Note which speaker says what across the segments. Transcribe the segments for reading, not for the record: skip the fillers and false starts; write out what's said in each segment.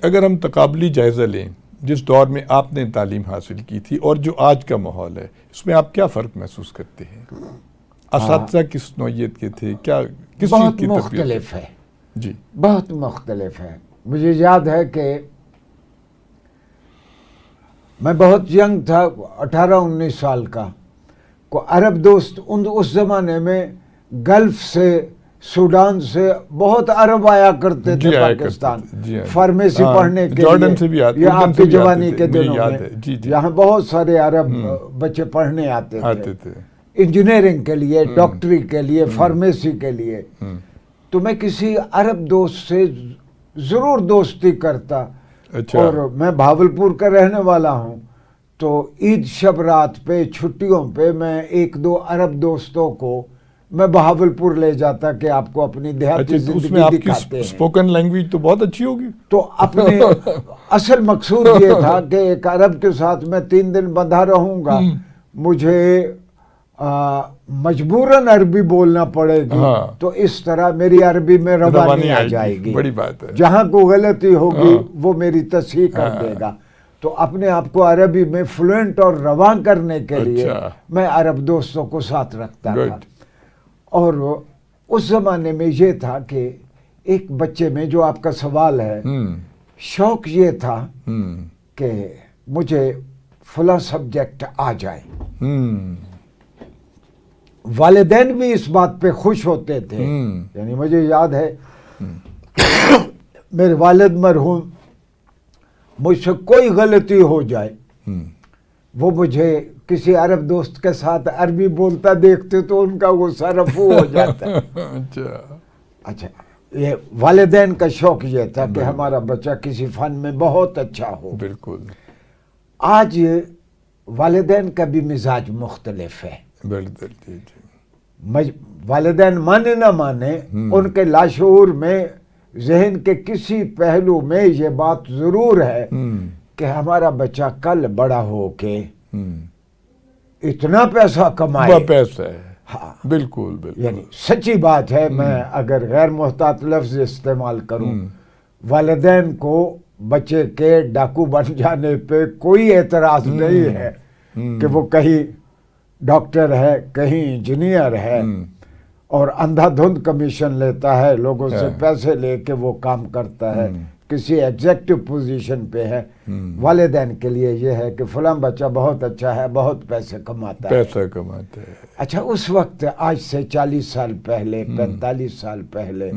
Speaker 1: اگر ہم تقابلی جائزہ لیں جس دور میں آپ نے تعلیم حاصل کی تھی اور جو آج کا ماحول ہے، اس میں آپ کیا فرق محسوس کرتے ہیں؟ اساتذہ کس نوعیت کے تھے؟ کیا کس چیز کی
Speaker 2: بہت مختلف ہے
Speaker 1: جی
Speaker 2: بہت مختلف ہے. مجھے یاد ہے کہ میں بہت ینگ تھا، 18-19 سال کا. کو عرب دوست اس زمانے میں گلف سے، سوڈان سے بہت عرب آیا کرتے تھے پاکستان فارمیسی پڑھنے کے لیے. یہ آپ کی جوانی کے دنوں میں یہاں بہت سارے عرب بچے پڑھنے آتے تھے، انجینئرنگ کے لیے، ڈاکٹری کے لیے، فارمیسی کے لیے. تو میں کسی عرب دوست سے ضرور دوستی کرتا. اور میں بھاولپور کا رہنے والا ہوں، تو عید شب رات پہ، چھٹیوں پہ میں 1-2 عرب دوستوں کو میں بہاولپور لے جاتا کہ آپ کو اپنی دیہاتی زندگی دکھاتے ہیں.
Speaker 1: اسپوکن لینگویج تو بہت اچھی ہوگی.
Speaker 2: تو اپنے اصل مقصود یہ تھا کہ ایک عرب کے ساتھ میں 3 دن بندھا رہوں گا، مجھے مجبوراً عربی بولنا پڑے گی. تو اس طرح میری عربی میں روانی آ جائے گی.
Speaker 1: بڑی بات ہے.
Speaker 2: جہاں کو غلطی ہوگی وہ میری تصحیح کر دے گا. تو اپنے آپ کو عربی میں فلوئنٹ اور رواں کرنے کے لیے میں عرب دوستوں کو ساتھ رکھتا تھا. اور اس زمانے میں یہ تھا کہ ایک بچے میں، جو آپ کا سوال ہے، شوق یہ تھا کہ مجھے فلاں سبجیکٹ آ جائے. والدین بھی اس بات پہ خوش ہوتے تھے. یعنی مجھے یاد ہے میرے والد مرحوم، مجھ سے کوئی غلطی ہو جائے وہ مجھے کسی عرب دوست کے ساتھ عربی بولتا دیکھتے تو ان کا غصہ رفع ہو جاتا. اچھا، یہ والدین کا شوق یہ تھا کہ ہمارا بچہ کسی فن میں بہت اچھا ہو.
Speaker 1: بالکل.
Speaker 2: آج والدین کا بھی مزاج مختلف ہے. والدین مانے نہ مانے، ان کے لاشعور میں، ذہن کے کسی پہلو میں یہ بات ضرور ہے کہ ہمارا بچہ کل بڑا ہو کے اتنا پیسہ کمائے.
Speaker 1: پیسہ ہے. ہاں، بالکل.
Speaker 2: یعنی سچی بات ہے. میں اگر غیر محتاط لفظ استعمال کروں، والدین کو بچے کے ڈاکو بن جانے پہ کوئی اعتراض نہیں ہے کہ وہ کہیں ڈاکٹر ہے، کہیں انجینئر ہے، اور اندھا دھند کمیشن لیتا ہے، لوگوں سے پیسے لے کے وہ کام کرتا ہے، کسی ایگزیکٹو پوزیشن پہ ہے. والدین کے لیے یہ ہے کہ فلاں بچہ بہت اچھا ہے، بہت پیسے کماتا ہے. اچھا، اس وقت آج سے 40 سال پہلے، 45 سال پہلے،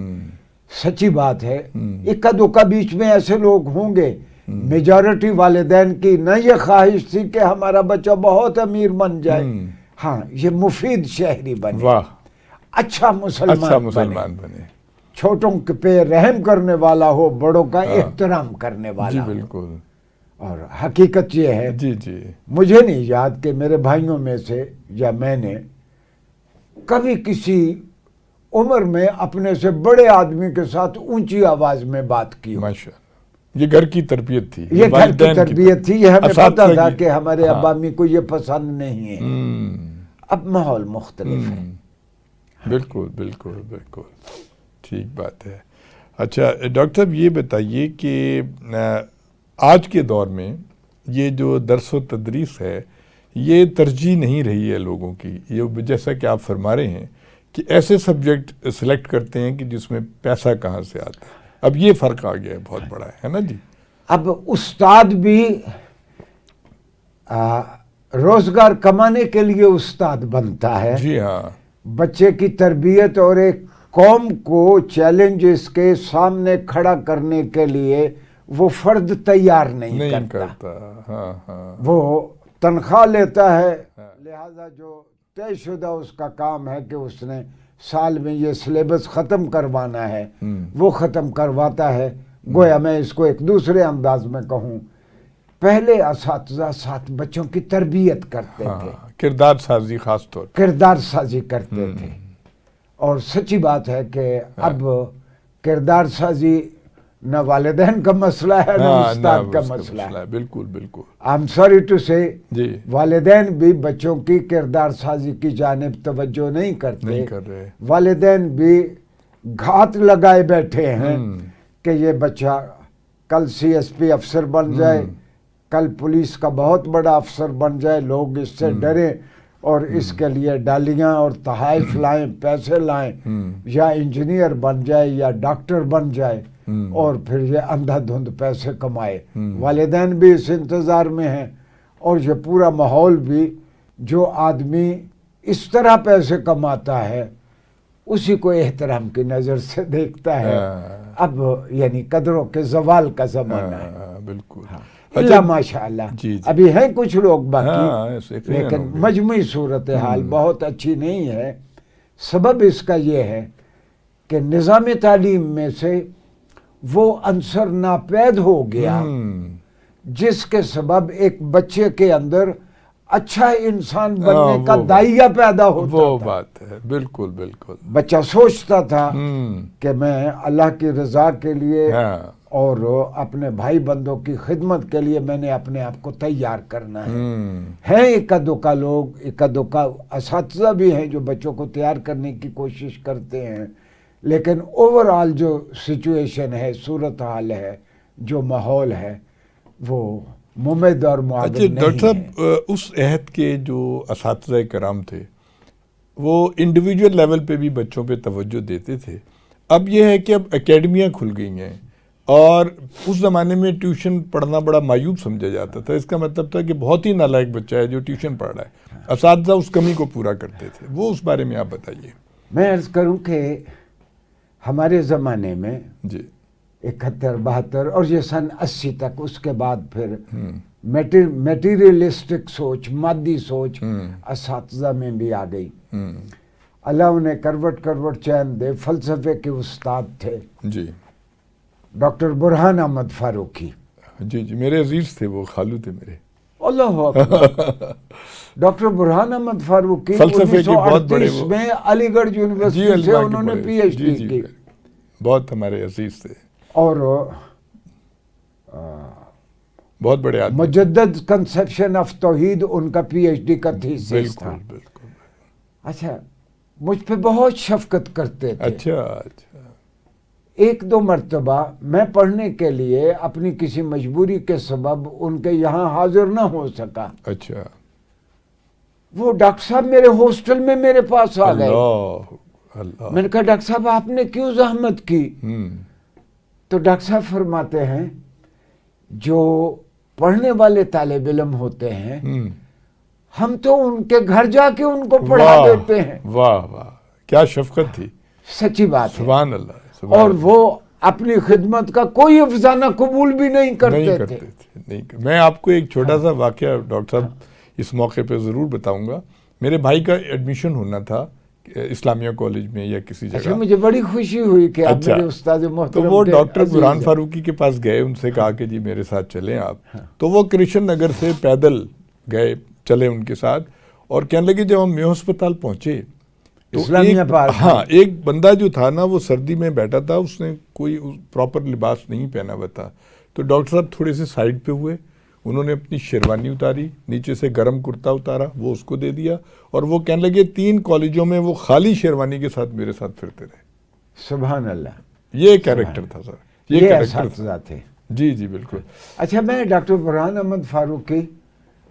Speaker 2: سچی بات ہے، اکا دکا بیچ میں ایسے لوگ ہوں گے. میجورٹی والدین کی نہ یہ خواہش تھی کہ ہمارا بچہ بہت امیر بن جائے، ہاں یہ مفید شہری بنے، اچھا مسلمان بنے، چھوٹوں پہ رحم کرنے والا ہو، بڑوں کا احترام کرنے والا ہو. بالکل. اور حقیقت یہ ہے، مجھے نہیں یاد کہ میرے بھائیوں میں سے یا میں نے کبھی کسی عمر میں اپنے سے بڑے آدمی کے ساتھ اونچی آواز میں بات کی.
Speaker 1: یہ گھر کی تربیت تھی،
Speaker 2: یہ گھر کی تربیت تھی. یہ ہمیں پتا تھا کہ ہمارے ابا امی کو یہ پسند نہیں ہے. اب ماحول مختلف ہے.
Speaker 1: بالکل. ٹھیک بات ہے. اچھا ڈاکٹر صاحب، یہ بتائیے کہ آج کے دور میں یہ جو درس و تدریس ہے، یہ ترجیح نہیں رہی ہے لوگوں کی. یہ جیسا کہ آپ فرما رہے ہیں کہ ایسے سبجیکٹ سلیکٹ کرتے ہیں کہ جس میں پیسہ کہاں سے آتا ہے. اب یہ فرق آ گیا ہے، بہت بڑا ہے نا جی.
Speaker 2: اب استاد بھی روزگار کمانے کے لیے استاد بنتا ہے.
Speaker 1: جی ہاں.
Speaker 2: بچے کی تربیت اور ایک قوم کو چیلنجز کے سامنے کھڑا کرنے کے لیے وہ فرد تیار نہیں کرتا. وہ تنخواہ لیتا ہے، لہذا جو طے شدہ اس کا کام ہے کہ اس نے سال میں یہ سلیبس ختم کروانا ہے، وہ ختم کرواتا ہے. گویا میں اس کو ایک دوسرے انداز میں کہوں، پہلے اساتذہ ساتھ بچوں کی تربیت کرتے تھے،
Speaker 1: کردار سازی، خاص طور
Speaker 2: کردار سازی کرتے تھے. اور سچی بات ہے کہ اب کردار سازی نہ والدین کا مسئلہ ہے، نہ استاد کا مسئلہ ہے.
Speaker 1: بالکل.
Speaker 2: I'm sorry to say، والدین بھی بچوں کی کردار سازی کی جانب توجہ نہیں کرتے. والدین بھی گھات لگائے بیٹھے ہیں کہ یہ بچہ کل CSP افسر بن جائے، کل پولیس کا بہت بڑا افسر بن جائے، لوگ اس سے ڈریں اور اس کے لیے ڈالیاں اور تحائف لائیں، پیسے لائیں، یا انجینئر بن جائے یا ڈاکٹر بن جائے اور پھر یہ اندھا دھند پیسے کمائے۔ والدین بھی اس انتظار میں ہیں اور یہ پورا ماحول بھی، جو آدمی اس طرح پیسے کماتا ہے اسی کو احترام کی نظر سے دیکھتا ہے۔ اب یعنی قدروں کے زوال کا زمانہ ہے۔
Speaker 1: بالکل،
Speaker 2: اللہ ماشاء اللہ ابھی ہیں کچھ لوگ باقی، لیکن مجموعی صورتحال بہت اچھی نہیں ہے۔ سبب اس کا یہ ہے کہ نظام تعلیم میں سے وہ عنصر ناپید ہو گیا جس کے سبب ایک بچے کے اندر اچھا انسان بننے کا داعیہ پیدا ہوتا تھا۔
Speaker 1: وہ بات ہے، بالکل بالکل۔
Speaker 2: بچہ سوچتا تھا کہ میں اللہ کی رضا کے لیے اور اپنے بھائی بندوں کی خدمت کے لیے میں نے اپنے آپ کو تیار کرنا ہے۔ ہیں اکا دکا لوگ، اکا دکا اساتذہ بھی ہیں جو بچوں کو تیار کرنے کی کوشش کرتے ہیں، لیکن اوورآل جو سچویشن ہے، صورتحال ہے، جو ماحول ہے، وہ ممد اور معاون نہیں ہے۔
Speaker 1: ڈاکٹر صاحب، اس عہد کے جو اساتذہ کرام تھے وہ انڈیویجول لیول پہ بھی بچوں پہ توجہ دیتے تھے۔ اب یہ ہے کہ اب اکیڈمیاں کھل گئی ہیں، اور اس زمانے میں ٹیوشن پڑھنا بڑا معیوب سمجھا جاتا تھا۔ اس کا مطلب تھا کہ بہت ہی نالائق بچہ ہے جو ٹیوشن پڑھ رہا ہے۔ اساتذہ اس کمی کو پورا کرتے تھے، وہ اس بارے میں آپ بتائیے۔
Speaker 2: میں عرض کروں کہ ہمارے زمانے میں
Speaker 1: جی
Speaker 2: 71 72 اور یہ سن 80 تک، اس کے بعد پھر میٹیریلسٹک سوچ، مادی سوچ اساتذہ میں بھی آ گئی۔ اللہ انہیں کروٹ کروٹ چین دے، فلسفے کے استاد تھے
Speaker 1: جی
Speaker 2: ڈاکٹر برہان احمد فاروقی۔
Speaker 1: جی جی، میرے عزیز تھے، وہ خالو تھے میرے۔
Speaker 2: اللہ اکبر۔ ڈاکٹر برہان احمد فاروقی
Speaker 1: فلسفے کے بہت بڑے
Speaker 2: 1938 میں علی گڑھ یونیورسٹی سے انہوں نے PhD کی،
Speaker 1: بہت ہمارے عزیز تھے
Speaker 2: اور
Speaker 1: بہت بڑے آدمی۔
Speaker 2: مجدد کنسپشن آف توحید ان کا PhD کا تھیسس تھا۔
Speaker 1: بالکل بالکل۔
Speaker 2: اچھا، مجھ پہ بہت شفقت کرتے تھے۔
Speaker 1: اچھا اچھا۔
Speaker 2: ایک دو مرتبہ میں پڑھنے کے لیے اپنی کسی مجبوری کے سبب ان کے یہاں حاضر نہ ہو سکا۔
Speaker 1: اچھا۔
Speaker 2: وہ ڈاکٹر صاحب میرے ہاسٹل میں میرے پاس آ گئے۔
Speaker 1: اللہ۔
Speaker 2: میں نے کہا ڈاکٹر صاحب آپ نے کیوں زحمت کی؟ تو ڈاکٹر صاحب فرماتے ہیں جو پڑھنے والے طالب علم ہوتے ہیں ہم تو ان کے گھر جا کے ان کو پڑھا دیتے ہیں۔
Speaker 1: واہ واہ، کیا شفقت تھی۔
Speaker 2: سچی بات ہے،
Speaker 1: سبحان اللہ۔
Speaker 2: اور وہ اپنی خدمت کا کوئی افسانہ قبول بھی نہیں کرتے تھے۔
Speaker 1: میں آپ کو ایک چھوٹا سا واقعہ ڈاکٹر صاحب اس موقع پہ ضرور بتاؤں گا۔ میرے بھائی کا ایڈمیشن ہونا تھا اسلامیہ کالج میں یا کسی جگہ۔
Speaker 2: اچھا، مجھے بڑی خوشی ہوئی کہ آپ میرے استاد محترم
Speaker 1: تو وہ ڈاکٹر برہان فاروقی کے پاس گئے، ان سے کہا کہ جی میرے ساتھ چلیں آپ۔ تو وہ کرشن نگر سے پیدل گئے، چلے ان کے ساتھ، اور کہنے لگے جب ہم میو ہسپتال پہنچے تو ایک بندہ جو تھا نا وہ سردی میں بیٹھا تھا، اس نے کوئی پراپر لباس نہیں پہنا ہوا تھا۔ تو ڈاکٹر صاحب تھوڑے سے سائڈ پہ ہوئے، انہوں نے اپنی شیروانی اتاری، نیچے سے گرم کرتا اتارا، وہ اس کو دے دیا، اور وہ کہنے لگے 3 کالجوں میں وہ خالی شیروانی کے ساتھ میرے ساتھ پھرتے رہے۔
Speaker 2: سبحان اللہ،
Speaker 1: یہ کیریکٹر تھا سر،
Speaker 2: یہ اساتذہ تھے۔
Speaker 1: جی جی بالکل۔
Speaker 2: اچھا، میں ڈاکٹر برہان احمد فاروقی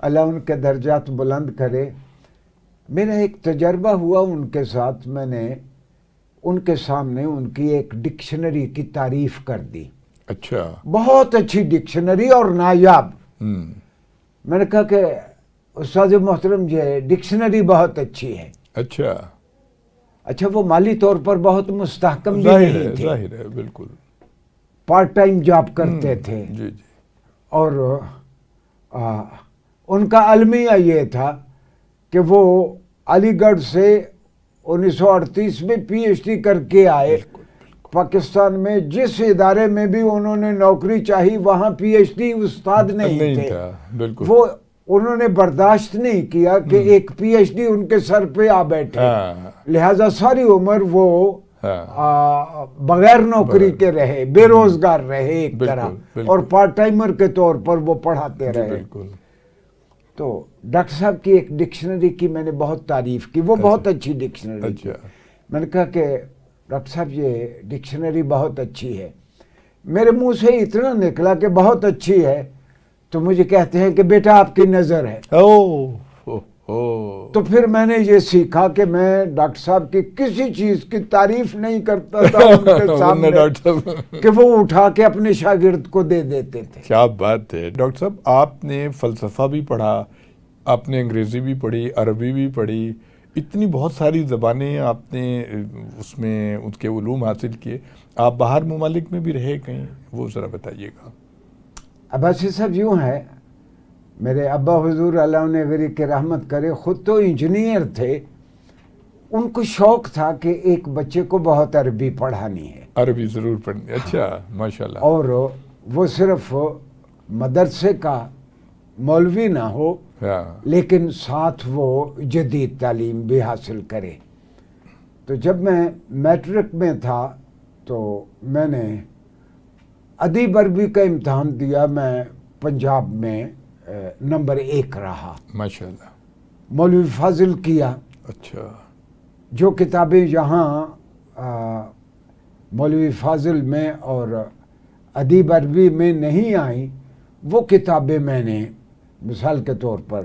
Speaker 2: اللہ ان کے درجات بلند کرے، میرا ایک تجربہ ہوا ان کے ساتھ، میں نے ان کے سامنے ان کی ایک ڈکشنری کی تعریف کر دی۔
Speaker 1: اچھا۔
Speaker 2: بہت اچھی ڈکشنری اور نایاب۔ میں نے کہا کہ استاد محترم یہ ڈکشنری بہت اچھی ہے۔
Speaker 1: اچھا۔
Speaker 2: اچھا، وہ مالی طور پر بہت مستحکم بھی نہیں تھے،
Speaker 1: ظاہر ہے، بالکل
Speaker 2: پارٹ ٹائم جاب کرتے تھے۔
Speaker 1: جی جی۔
Speaker 2: اور ان کا المیہ یہ تھا کہ وہ علی گڑھ سے 1938 میں PhD کر کے آئے۔ پاکستان میں جس ادارے میں بھی انہوں نے نوکری چاہی وہاں PhD استاد نہیں تھے۔
Speaker 1: بالکل۔
Speaker 2: وہ انہوں نے برداشت نہیں کیا کہ ایک PhD ان کے سر پہ آ بیٹھے، لہذا ساری عمر وہ بغیر نوکری کے رہے، بے روزگار رہے ایک طرح، اور پارٹ ٹائمر کے طور پر وہ پڑھاتے رہے۔ تو ڈاکٹر صاحب کی ایک ڈکشنری کی میں نے بہت تعریف کی، وہ بہت اچھی ڈکشنری تھی۔ میں نے کہا کہ ڈاکٹر صاحب یہ ڈکشنری بہت اچھی ہے، میرے منہ سے اتنا نکلا کہ بہت اچھی ہے، تو مجھے کہتے ہیں کہ بیٹا آپ کی نظر ہے. تو پھر میں نے یہ سیکھا کہ میں ڈاکٹر صاحب کی کسی چیز کی تعریف نہیں کرتا تھا ان کے سامنے، کہ وہ اٹھا کے اپنے شاگرد کو دے دیتے تھے.
Speaker 1: کیا بات ہے ڈاکٹر صاحب، آپ نے فلسفہ بھی پڑھا، آپ نے انگریزی بھی پڑھی، عربی بھی پڑھی، اتنی بہت ساری زبانیں آپ نے اس میں ان کے علوم حاصل کیے. آپ باہر ممالک میں بھی رہے کہیں، وہ ذرا بتائیے گا.
Speaker 2: عباسی صاحب یوں ہے، میرے ابا حضور اللہ انہیں غریق کے رحمت کرے، خود تو انجینئر تھے، ان کو شوق تھا کہ ایک بچے کو بہت عربی پڑھانی ہے.
Speaker 1: عربی ضرور پڑھنی. اچھا، ماشاءاللہ.
Speaker 2: اور وہ صرف مدرسے کا مولوی نہ ہو، لیکن ساتھ وہ جدید تعلیم بھی حاصل کرے. تو جب میں میٹرک میں تھا تو میں نے ادیب عربی کا امتحان دیا، میں پنجاب میں نمبر 1 رہا.
Speaker 1: ماشاءاللہ.
Speaker 2: مولوی فاضل کیا.
Speaker 1: اچھا.
Speaker 2: جو کتابیں یہاں مولوی فاضل میں اور ادیب عربی میں نہیں آئیں، وہ کتابیں میں نے، مثال کے طور پر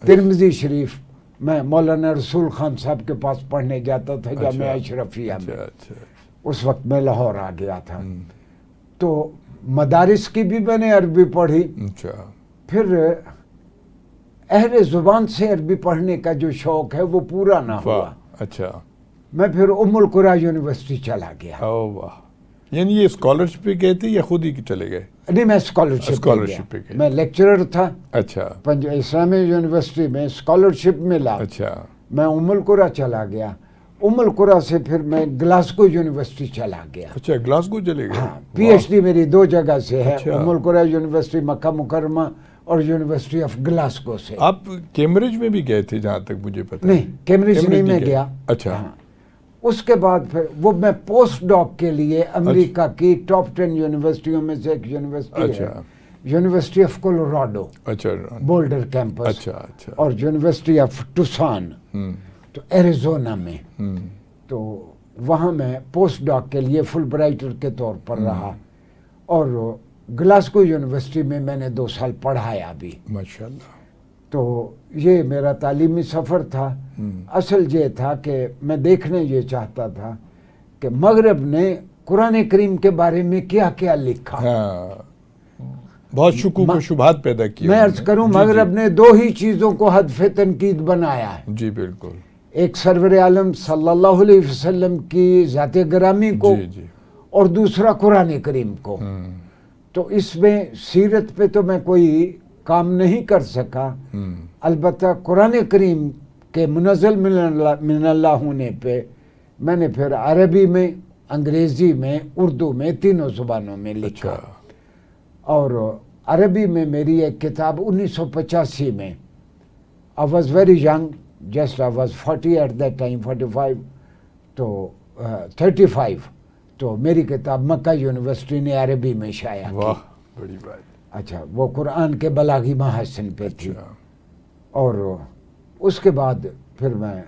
Speaker 2: ترمذی شریف میں مولانا رسول خان صاحب کے پاس پڑھنے جاتا تھا جامعہ اشرفیہ میں. اس وقت میں لاہور آ گیا تھا. تو مدارس کی بھی میں نے عربی پڑھی. پھر اہل زبان سے عربی پڑھنے کا جو شوق ہے وہ پورا نہ ہوا.
Speaker 1: اچھا.
Speaker 2: میں پھر ام القریٰ یونیورسٹی چلا گیا.
Speaker 1: واہ. یعنی یہ اسکالرشپ پہ گئے تھے یا خود ہی چلے گئے؟
Speaker 2: نہیں، میں اسکالرشپ پہ گیا. میں لیکچرر تھا. اچھا. اسلامی یونیورسٹی میں اسکالرشپ ملا.
Speaker 1: اچھا.
Speaker 2: میں ام القریٰ چلا گیا. ام القریٰ سے پھر میں گلاسگو یونیورسٹی چلا گیا.
Speaker 1: اچھا، گلاسگو چلے گئے.
Speaker 2: ہاں، پی ایچ ڈی میری 2 جگہ سے ہے. ام القریٰ یونیورسٹی مکہ مکرمہ اور یونیورسٹی آف گلاسگو سے.
Speaker 1: آپ کیمبرج میں بھی گئے تھے جہاں تک مجھے پتا؟
Speaker 2: نہیں، کیمبرج نہیں میں گیا.
Speaker 1: اچھا.
Speaker 2: اس کے بعد پھر وہ میں پوسٹ ڈاک کے لیے امریکہ کی ٹاپ 10 یونیورسٹیوں میں سے ایک یونیورسٹی ہے، یونیورسٹی آف کولوراڈو. اچھا. Boulder campus. اچھا. اور یونیورسٹی آف ٹوسان تو ایریزونا میں. تو وہاں میں پوسٹ ڈاک کے لیے فل برائٹر کے طور پر رہا، اور گلاسگو یونیورسٹی میں میں نے 2 سال پڑھایا بھی.
Speaker 1: ماشاءاللہ.
Speaker 2: تو یہ میرا تعلیمی سفر تھا. اصل یہ تھا کہ میں دیکھنا یہ چاہتا تھا کہ مغرب نے قرآن کریم کے بارے میں کیا کیا لکھا.
Speaker 1: بہت شکوک و شبہات پیدا کیا.
Speaker 2: میں عرض کروں، مغرب نے 2 ہی چیزوں کو ہدف تنقید بنایا ہے.
Speaker 1: جی بالکل.
Speaker 2: ایک سرور عالم صلی اللہ علیہ وسلم کی ذات گرامی کو، اور دوسرا قرآن کریم کو. تو اس میں سیرت پہ تو میں کوئی کام نہیں کر سکا، البتہ قرآن کریم کے منزل من اللہ ہونے پہ میں نے پھر عربی میں، انگریزی میں، اردو میں، تینوں زبانوں میں لکھا. اور عربی میں میری ایک کتاب 1985 میں، I was very young, just I was 40 at that time, 45 تو 35، تو میری کتاب مکہ یونیورسٹی نے عربی میں شائع کی.
Speaker 1: واہ، بڑی بات.
Speaker 2: اچھا، وہ قرآن کے بلاغی محاسن پہ تھی. اور اس کے بعد پھر میں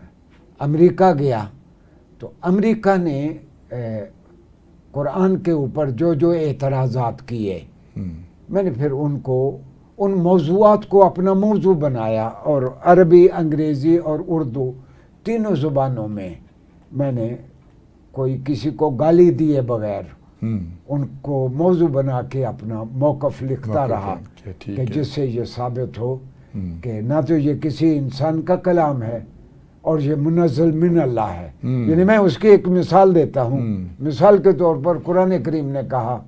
Speaker 2: امریکہ گیا، تو امریکہ نے قرآن کے اوپر جو جو اعتراضات کیے، میں نے پھر ان موضوعات کو اپنا موضوع بنایا، اور عربی، انگریزی اور اردو تینوں زبانوں میں میں نے کوئی کسی کو گالی دیے بغیر ان کو موضوع بنا کے اپنا موقف لکھتا رہا، کہ جس سے یہ ثابت ہو کہ نہ تو یہ کسی انسان کا کلام ہے اور یہ منزل من اللہ ہے. یعنی میں اس کی ایک مثال دیتا ہوں. مثال کے طور پر قرآن کریم نے کہا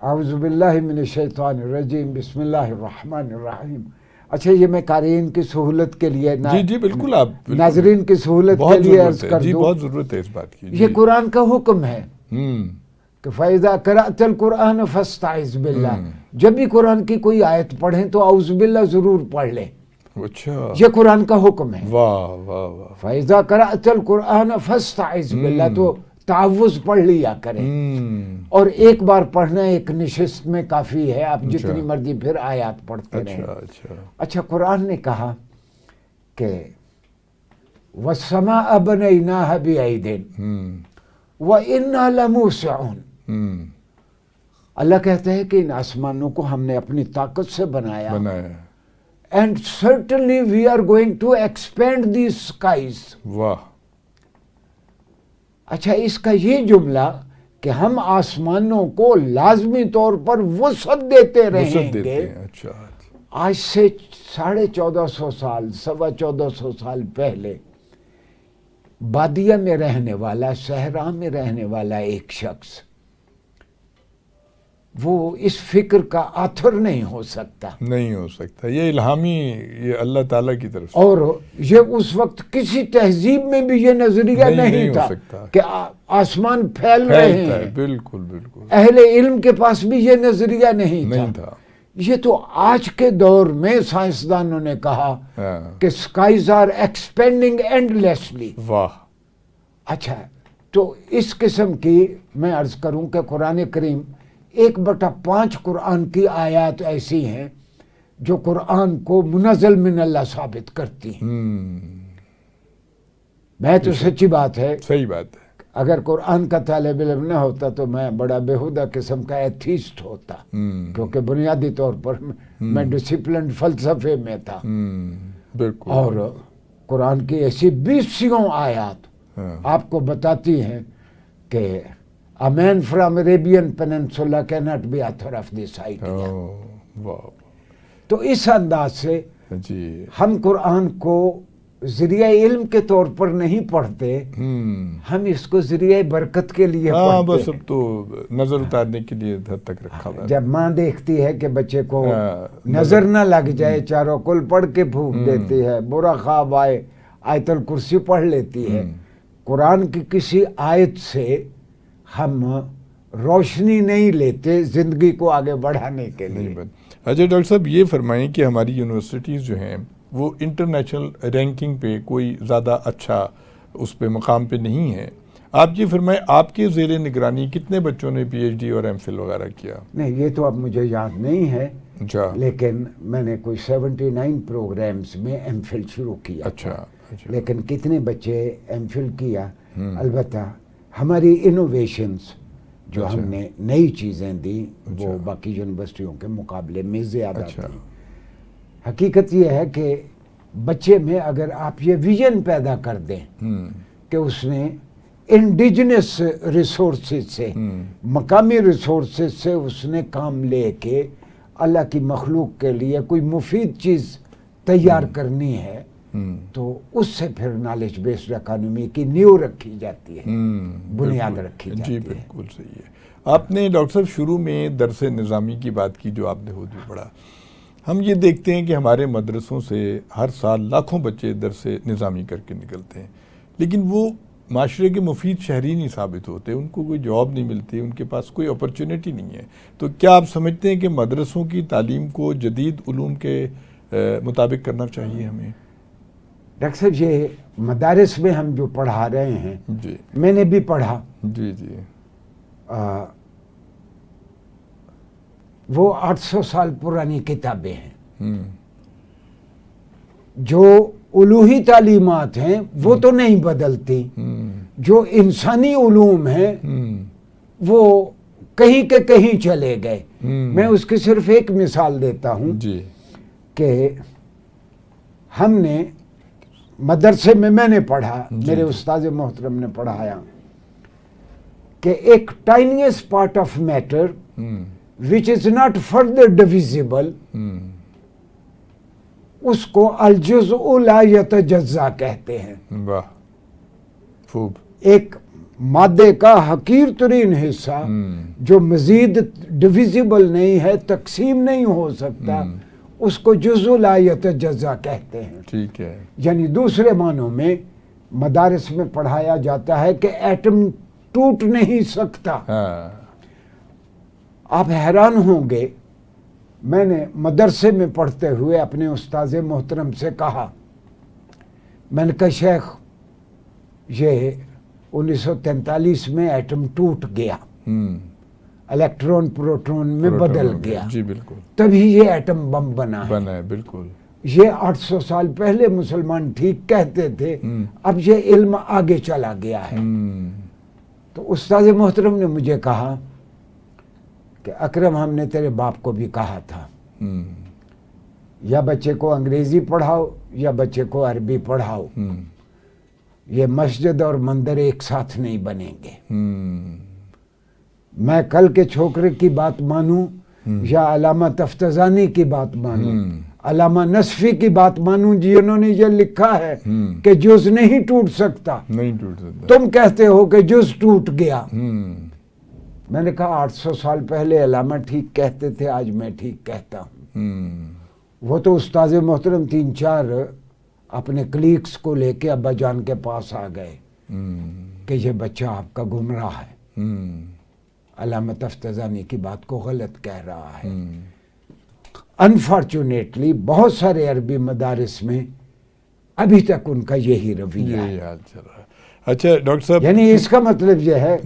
Speaker 2: اعوذ باللہ من الشیطان الرجیم بسم اللہ الرحمن الرحیم. اچھا، یہ میں قارئین کی سہولت کے لیے،
Speaker 1: جی بالکل، آپ
Speaker 2: ناظرین کی سہولت کے لیے عرض کر دوں،
Speaker 1: بہت ضرورت ہے اس بات کی.
Speaker 2: یہ قرآن کا حکم ہے کہ فَإِذَا قَرَأْتَ الْقُرْآنَ فَاسْتَعِذْ بِاللَّهِ. جب بھی قرآن کی کوئی آیت پڑھیں تو اعوذ باللہ ضرور پڑھ لیں.
Speaker 1: اچھا،
Speaker 2: یہ قرآن کا حکم ہے.
Speaker 1: واہ واہ واہ.
Speaker 2: فَإِذَا قَرَأْتَ الْقُرْآنَ فَاسْتَعِذْ بِاللَّهِ، تو تعوذ پڑھ لیا کریں. اور ایک بار پڑھنا ایک نشست میں کافی ہے، آپ جتنی مرضی پھر آیات پڑھتے رہیں. اچھا، قرآن نے کہا کہ وَالسَّمَاءَ بَنَيْنَاهَا بِأَيْدٍ وَإِنَّا لَمُوسِعُونَ. اللہ کہتا ہے کہ ان آسمانوں کو ہم نے اپنی طاقت سے بنایا and certainly we are going to expand the skies.
Speaker 1: واہ.
Speaker 2: اچھا اس کا یہ جملہ کہ ہم آسمانوں کو لازمی طور پر وسعت دیتے رہیں گے.
Speaker 1: اچھا.
Speaker 2: آج سے 1450 سال 1450 سال پہلے بادیہ میں رہنے والا، صحرا میں رہنے والا ایک شخص وہ اس فکر کا آتھر نہیں ہو سکتا.
Speaker 1: یہ الہامی، یہ اللہ تعالیٰ کی طرف سے.
Speaker 2: اور یہ اس وقت کسی تہذیب میں بھی یہ نظریہ نہیں تھا کہ آسمان پھیل رہے ہیں.
Speaker 1: بالکل بالکل.
Speaker 2: اہل علم کے پاس بھی یہ نظریہ نہیں تھا. یہ تو آج کے دور میں سائنسدانوں نے کہا کہ skies are expanding endlessly.
Speaker 1: واہ.
Speaker 2: اچھا تو اس قسم کی میں عرض کروں کہ قرآن کریم 1/5 قرآن کی آیات ایسی ہیں جو قرآن کو منزل من اللہ ثابت کرتی ہیں. میں تو سچی بات ہے،
Speaker 1: صحیح بات ہے.
Speaker 2: اگر قرآن کا طالب علم نہ ہوتا تو میں بڑا بےہودہ قسم کا ایتھیسٹ ہوتا، کیونکہ بنیادی طور پر میں ڈسپلنڈ فلسفے میں تھا.
Speaker 1: بالکل.
Speaker 2: اور قرآن کی ایسی 20 آیات آپ کو بتاتی ہیں کہ a man from Arabian Peninsula cannot be author of this idea. تو اس انداز سے ہم قرآن کو ذریعہ علم کے طور پر نہیں پڑھتے، ہم اس کو ذریعہ برکت کے لیے پڑھتے ہیں.
Speaker 1: بس اب تو نظر اتارنے کے لیے حد تک رکھا ہوا ہے.
Speaker 2: جب ماں دیکھتی ہے کہ بچے کو نظر نہ لگ جائے، چاروں کل پڑھ کے پھونک دیتی ہے، برا خواب آئے آیت الکرسی پڑھ لیتی ہے. قرآن کی کسی آیت سے ہم روشنی نہیں لیتے زندگی کو آگے بڑھانے کے لیے.
Speaker 1: اچھا ڈاکٹر صاحب یہ فرمائیں کہ ہماری یونیورسٹیز جو ہیں وہ انٹرنیشنل رینکنگ پہ کوئی زیادہ اچھا اس پہ مقام پہ نہیں ہے. آپ یہ فرمائیں آپ کے زیر نگرانی کتنے بچوں نے پی ایچ ڈی اور ایم فل وغیرہ کیا؟
Speaker 2: نہیں یہ تو اب مجھے یاد نہیں ہے، لیکن میں نے کوئی 79 پروگرامز میں ایم فل شروع کیا.
Speaker 1: اچھا.
Speaker 2: لیکن کتنے بچے ایم فل کیا؟ البتہ ہماری انوویشنز جو ہم نے نئی چیزیں دی وہ باقی یونیورسٹیوں کے مقابلے میں زیادہ تھی. حقیقت یہ ہے کہ بچے میں اگر آپ یہ ویژن پیدا کر دیں کہ اس نے انڈیجنس ریسورسز سے، مقامی ریسورسز سے اس نے کام لے کے اللہ کی مخلوق کے لیے کوئی مفید چیز تیار کرنی ہے، تو اس سے پھر نالج بیسڈ اکانومی کی نیو رکھی جاتی ہے، بنیاد رکھی جاتی ہے.
Speaker 1: جی بالکل صحیح ہے. آپ نے ڈاکٹر صاحب شروع میں درس نظامی کی بات کی جو آپ نے خود بھی پڑھا. ہم یہ دیکھتے ہیں کہ ہمارے مدرسوں سے ہر سال لاکھوں بچے درس نظامی کر کے نکلتے ہیں، لیکن وہ معاشرے کے مفید شہری نہیں ثابت ہوتے، ان کو کوئی جاب نہیں ملتی، ان کے پاس کوئی اپرچونٹی نہیں ہے. تو کیا آپ سمجھتے ہیں کہ مدرسوں کی تعلیم کو جدید علوم کے مطابق کرنا چاہیے ہمیں؟
Speaker 2: ڈاکٹر صاحب یہ مدارس میں ہم جو پڑھا رہے ہیں،
Speaker 1: جی
Speaker 2: میں نے بھی پڑھا،
Speaker 1: جی جی
Speaker 2: وہ 800 سال پرانی کتابیں ہیں. جو الوہی تعلیمات ہیں وہ تو نہیں بدلتی، جو انسانی علوم ہیں وہ کہیں کے کہیں چلے گئے. میں اس کی صرف ایک مثال دیتا ہوں کہ ہم نے مدرسے میں نے پڑھا، میرے استاد محترم نے پڑھایا کہ ایک tiniest part of matter which is not further divisible اس کو الجزء لا یتجزا کہتے ہیں.
Speaker 1: واہ خوب.
Speaker 2: ایک مادے کا حقیر ترین حصہ جو مزید ڈویزیبل نہیں ہے، تقسیم نہیں ہو سکتا، اس کو جزء لا یتجزا کہتے ہیں.
Speaker 1: ٹھیک ہے.
Speaker 2: یعنی دوسرے معنوں میں مدارس میں پڑھایا جاتا ہے کہ ایٹم ٹوٹ نہیں سکتا. آپ حیران ہوں گے، میں نے مدرسے میں پڑھتے ہوئے اپنے استاذ محترم سے کہا، میں نے کہا شیخ یہ 1943 میں ایٹم ٹوٹ گیا، الیکٹرون پروٹون میں بدل گیا.
Speaker 1: جی بالکل.
Speaker 2: تبھی یہ ایٹم بم بنا ہے.
Speaker 1: بالکل.
Speaker 2: یہ 800 سال پہلے مسلمان ٹھیک کہتے تھے، اب یہ علم آگے چلا گیا ہے. تو استاذ محترم نے مجھے کہا کہ اکرم ہم نے تیرے باپ کو بھی کہا تھا یا بچے کو انگریزی پڑھاؤ یا بچے کو عربی پڑھاؤ، یہ مسجد اور مندر ایک ساتھ نہیں بنیں گے. میں کل کے چھوکرے کی بات مانوں یا علامہ تفتزانی کی بات مانوں، علامہ نصفی کی بات مانوں جنہوں نے یہ لکھا ہے کہ جز نہیں ٹوٹ سکتا، تم کہتے ہو کہ جز ٹوٹ گیا. میں نے کہا 800 سال پہلے علامہ ٹھیک کہتے تھے، آج میں ٹھیک کہتا ہوں. وہ تو استاد محترم 3-4 اپنے کلیگس کو لے کے ابا جان کے پاس آ گئے کہ یہ بچہ آپ کا گمراہ ہے، علامہ تفتزانی کی بات کو غلط کہہ رہا ہے. انفارچونیٹلی بہت سارے عربی مدارس میں ابھی تک ان کا یہی رویہ ہے.
Speaker 1: اچھا ڈاکٹر صاحب،
Speaker 2: یعنی اس کا مطلب یہ ہے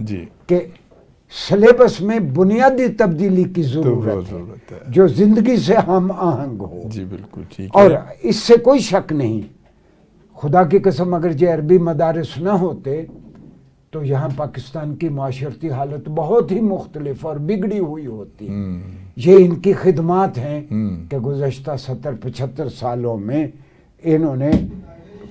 Speaker 2: کہ سلیبس میں بنیادی تبدیلی کی ضرورت ہے جو زندگی سے ہم آہنگ ہو.
Speaker 1: جی بالکل ٹھیک ہے.
Speaker 2: اور اس سے کوئی شک نہیں، خدا کی قسم اگر یہ عربی مدارس نہ ہوتے تو یہاں پاکستان کی معاشرتی حالت بہت ہی مختلف اور بگڑی ہوئی ہوتی. یہ ان کی خدمات ہیں کہ گزشتہ 70-75 سالوں میں انہوں نے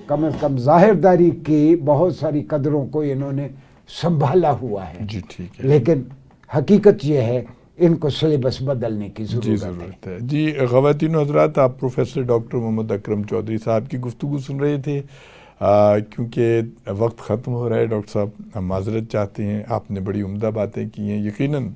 Speaker 2: کم از کم ظاہرداری کی بہت ساری قدروں کو انہوں نے سنبھالا ہوا ہے.
Speaker 1: جی ٹھیک ہے.
Speaker 2: لیکن حقیقت یہ ہے ان کو سلیبس بدلنے کی ضرورت
Speaker 1: ہے. جی خواتین و حضرات، آپ پروفیسر ڈاکٹر محمد اکرم چودھری صاحب کی گفتگو سن رہے تھے. کیونکہ وقت ختم ہو رہا ہے ڈاکٹر صاحب، ہم معذرت چاہتے ہیں. آپ نے بڑی عمدہ باتیں کی ہیں، یقیناً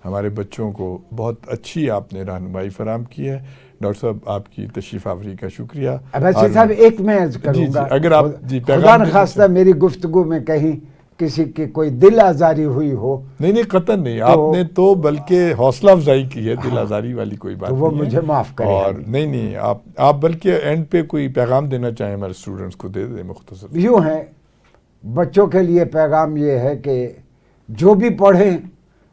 Speaker 1: ہمارے بچوں کو بہت اچھی آپ نے رہنمائی فراہم کی ہے. ڈاکٹر صاحب آپ کی تشریف آوری کا شکریہ.
Speaker 2: اباسی صاحب ایک میں عرض کروں گا،
Speaker 1: اگر آپ
Speaker 2: خدا نخواستہ میری گفتگو میں کہیں کسی کی کوئی دل آزاری ہوئی ہو.
Speaker 1: نہیں قطعاً نہیں، آپ نے تو بلکہ حوصلہ افزائی کی ہے، دل آزاری والی کوئی بات نہیں ہے.
Speaker 2: وہ مجھے معاف کریں.
Speaker 1: اور نہیں آپ بلکہ اینڈ پہ کوئی پیغام دینا چاہیں ہمارے اسٹوڈنٹس کو دے دیں مختصر.
Speaker 2: یوں ہے، بچوں کے لیے پیغام یہ ہے کہ جو بھی پڑھیں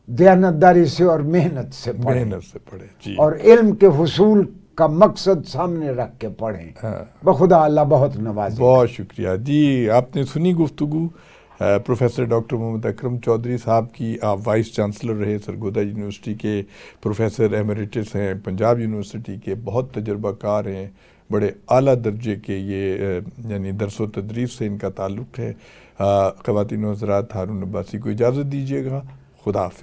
Speaker 2: دیانتداری سے اور محنت سے
Speaker 1: پڑھیں. جی.
Speaker 2: اور علم کے حصول کا مقصد سامنے رکھ کے پڑھیں. بخدا اللہ بہت نوازے.
Speaker 1: بہت شکریہ. جی آپ نے سنی گفتگو پروفیسر ڈاکٹر محمد اکرم چودھری صاحب کی. آپ وائس چانسلر رہے سرگودا یونیورسٹی کے، پروفیسر ایمریٹس ہیں پنجاب یونیورسٹی کے، بہت تجربہ کار ہیں، بڑے اعلیٰ درجے کے یہ یعنی درس و تدریس سے ان کا تعلق ہے. خواتین و حضرات، ہارون عباسی کو اجازت دیجیے گا. خدا حافظ.